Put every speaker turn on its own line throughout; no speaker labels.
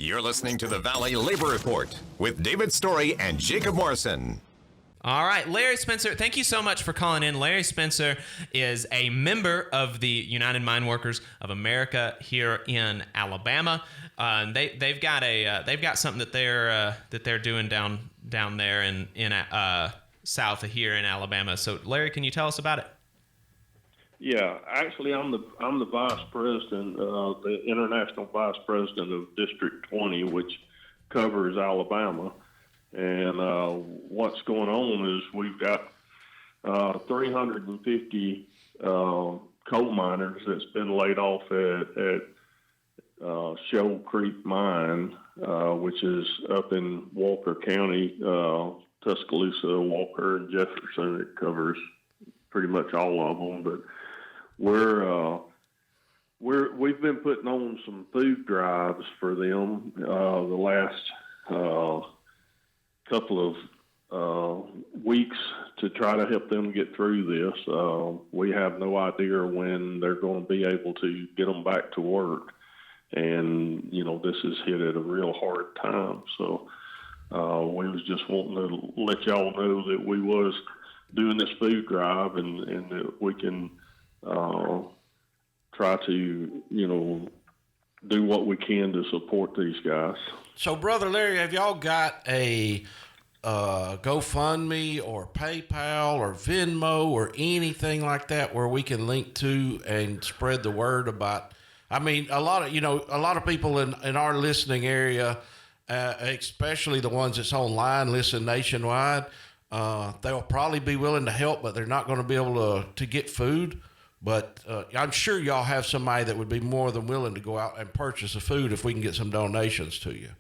You're listening to the Valley Labor Report with David Story and Jacob Morrison.
All right, Larry Spencer, thank you so much for calling in. Larry Spencer is a member of the United Mine Workers of America here in Alabama. They've got something that they're doing down there in south of here in Alabama. So, Larry, can you tell us about it?
Yeah, actually, I'm the vice president, the international vice president of District 20, which covers Alabama. And what's going on is we've got 350 coal miners that's been laid off at Shoal Creek Mine, which is up in Walker County, Tuscaloosa, Walker, and Jefferson. It covers pretty much all of them, but we've been putting on some food drives for them the last couple of weeks to try to help them get through this. We have no idea when they're going to be able to get them back to work, and this is hit at a real hard time. So we was just wanting to let y'all know that we was doing this food drive, and that we can try to, do what we can to support these guys.
So, Brother Larry, have y'all got a GoFundMe or PayPal or Venmo or anything like that where we can link to and spread the word about? I mean, a lot of people in our listening area, especially the ones that's online, listen nationwide. They'll probably be willing to help, but they're not going to be able to get food. But I'm sure y'all have somebody that would be more than willing to go out and purchase the food if we can get some donations to you.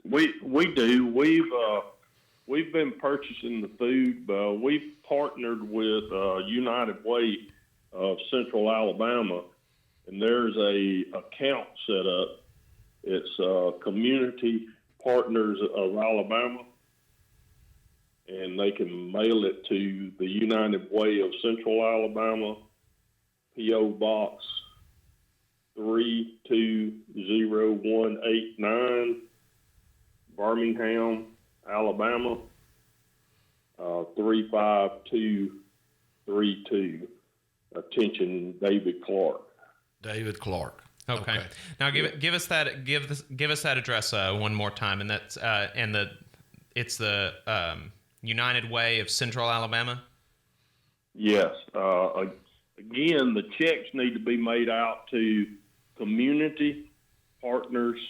We do. We've been purchasing the food. We've partnered with United Way of Central Alabama, and there's a account set up. It's Community Partners of Alabama, and they can mail it to the United Way of Central Alabama, P.O. Box 320-189, Birmingham, Alabama, 35232. Attention, David Clark.
David Clark.
Okay. Now give us that address one more time, and that's it's the United Way of Central Alabama.
Yes. Again, the checks need to be made out to Community Partners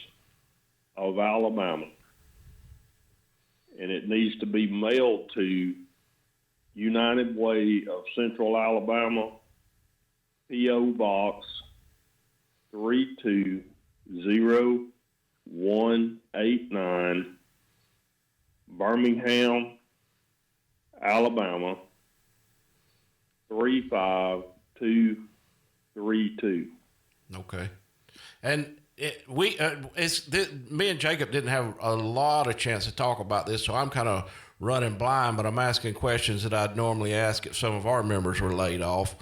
of Alabama, and it needs to be mailed to United Way of Central Alabama, P.O. Box 320-189, Birmingham, Alabama, 35232.
Okay. And me and Jacob didn't have a lot of chance to talk about this, so I'm kind of running blind, but I'm asking questions that I'd normally ask if some of our members were laid off.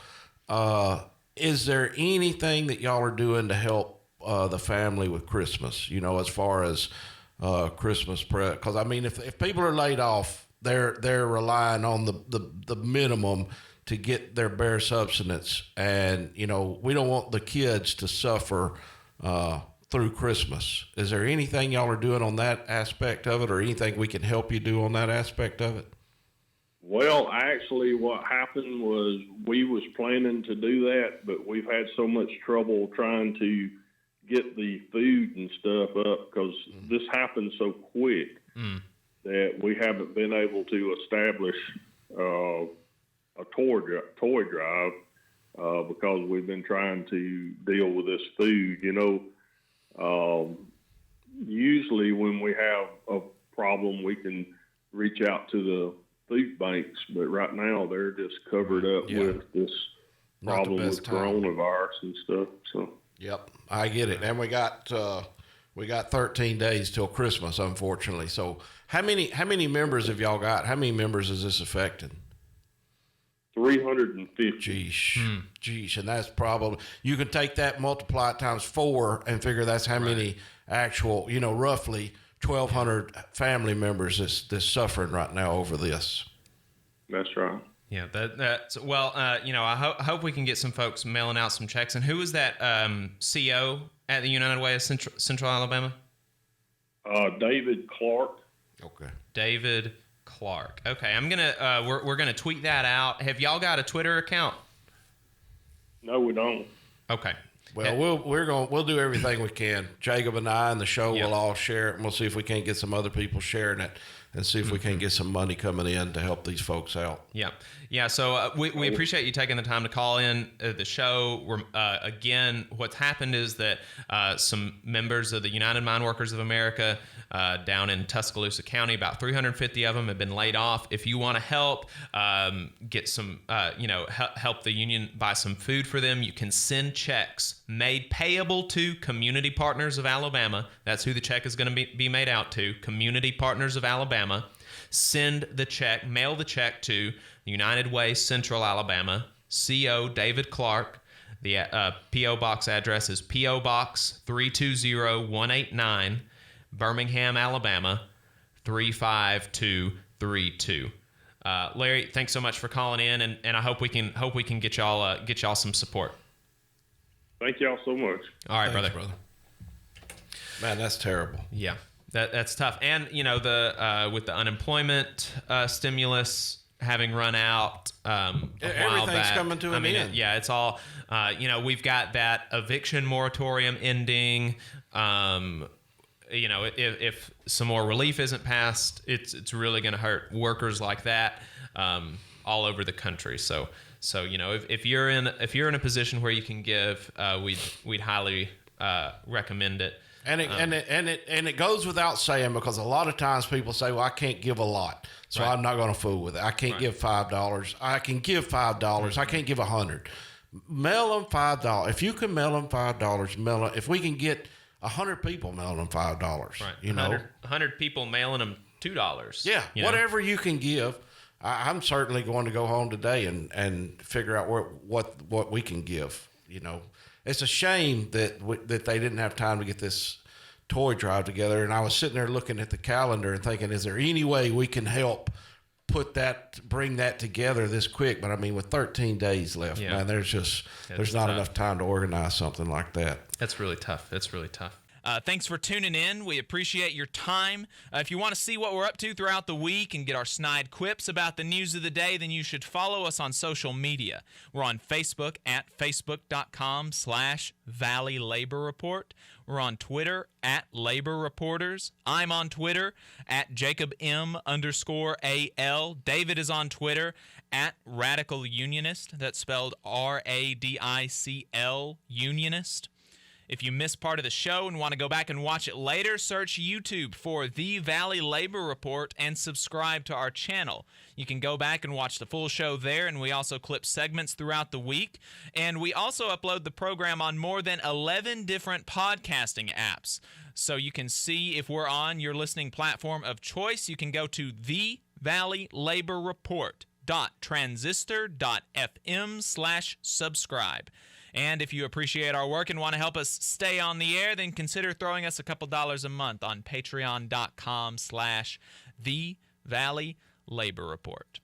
Is there anything that y'all are doing to help the family with Christmas, as far as Christmas present? Because, I mean, if people are laid off, they're relying on the minimum to get their bare subsistence. And, we don't want the kids to suffer through Christmas. Is there anything y'all are doing on that aspect of it, or anything we can help you do on that aspect of it?
Well, actually, what happened was we was planning to do that, but we've had so much trouble trying to get the food and stuff up because this happened so quick that we haven't been able to establish a toy drive because we've been trying to deal with this food. Usually when we have a problem, we can reach out to the food banks, but right now they're just covered up with this problem with coronavirus and stuff. So
yep, I get it. And we got 13 days till Christmas, unfortunately. So how many members have y'all got? How many members is this affecting?
350.
Geesh. And that's probably, you can take that, multiply it times 4 and figure that's how many actual, roughly 1,200 family members that's suffering right now over this.
That's right.
Yeah, that's well. I hope we can get some folks mailing out some checks. And who was that CO at the United Way of Central Alabama?
David Clark.
Okay.
David Clark. Okay, I'm gonna we're gonna tweet that out. Have y'all got a Twitter account?
No, we don't.
Okay.
Well, we'll do everything we can. Jacob and I and the show
Yep.
will all share it, and we'll see if we can't get some other people sharing it, and see if we can get some money coming in to help these folks out.
Yeah. So we appreciate you taking the time to call in the show. We're again, what's happened is that some members of the United Mine Workers of America down in Tuscaloosa County, about 350 of them have been laid off. If you want to help get some, help the union buy some food for them, you can send checks made payable to Community Partners of Alabama. That's who the check is going to be made out to, Community Partners of Alabama. Send the check, mail the check to United Way, Central Alabama, CO David Clark. The P.O. Box address is P.O. Box 320189, Birmingham, Alabama 35232. Larry, thanks so much for calling in, and I hope we can get y'all some support.
Thank y'all so much.
All right,
Thanks,
brother.
Man, that's terrible.
Yeah, that's tough. And the with the unemployment stimulus having run out,
Everything's coming to an end.
Yeah, it's all. We've got that eviction moratorium ending. If some more relief isn't passed, it's really going to hurt workers like that all over the country. So if you're in a position where you can give, we'd highly recommend it. And
it goes without saying, because a lot of times people say, well, I can't give a lot, so I'm not going to fool with it. I can't give $5. I can give $5. I can't give $100. Mail them $5. If you can mail them $5, mail them. If we can get 100 people mailing them $5,
right.
100
people mailing them $2.
Yeah, whatever you can give. I'm certainly going to go home today and figure out what we can give. It's a shame that they didn't have time to get this toy drive together. And I was sitting there looking at the calendar and thinking, is there any way we can help bring that together this quick? But I mean, with 13 days left, man, there's not enough time to organize something like that.
That's really tough. Thanks for tuning in. We appreciate your time. If you want to see what we're up to throughout the week and get our snide quips about the news of the day, then you should follow us on social media. We're on Facebook at facebook.com/Valley Labor Report. We're on Twitter at Labor Reporters. I'm on Twitter at JacobM_AL. David is on Twitter at Radical Unionist. That's spelled RADICL Unionist. If you missed part of the show and want to go back and watch it later, search YouTube for The Valley Labor Report and subscribe to our channel. You can go back and watch the full show there, and we also clip segments throughout the week. And we also upload the program on more than 11 different podcasting apps. So you can see if we're on your listening platform of choice. You can go to thevalleylaborreport.transistor.fm/subscribe. And if you appreciate our work and want to help us stay on the air, then consider throwing us a couple dollars a month on patreon.com/The Valley Labor Report.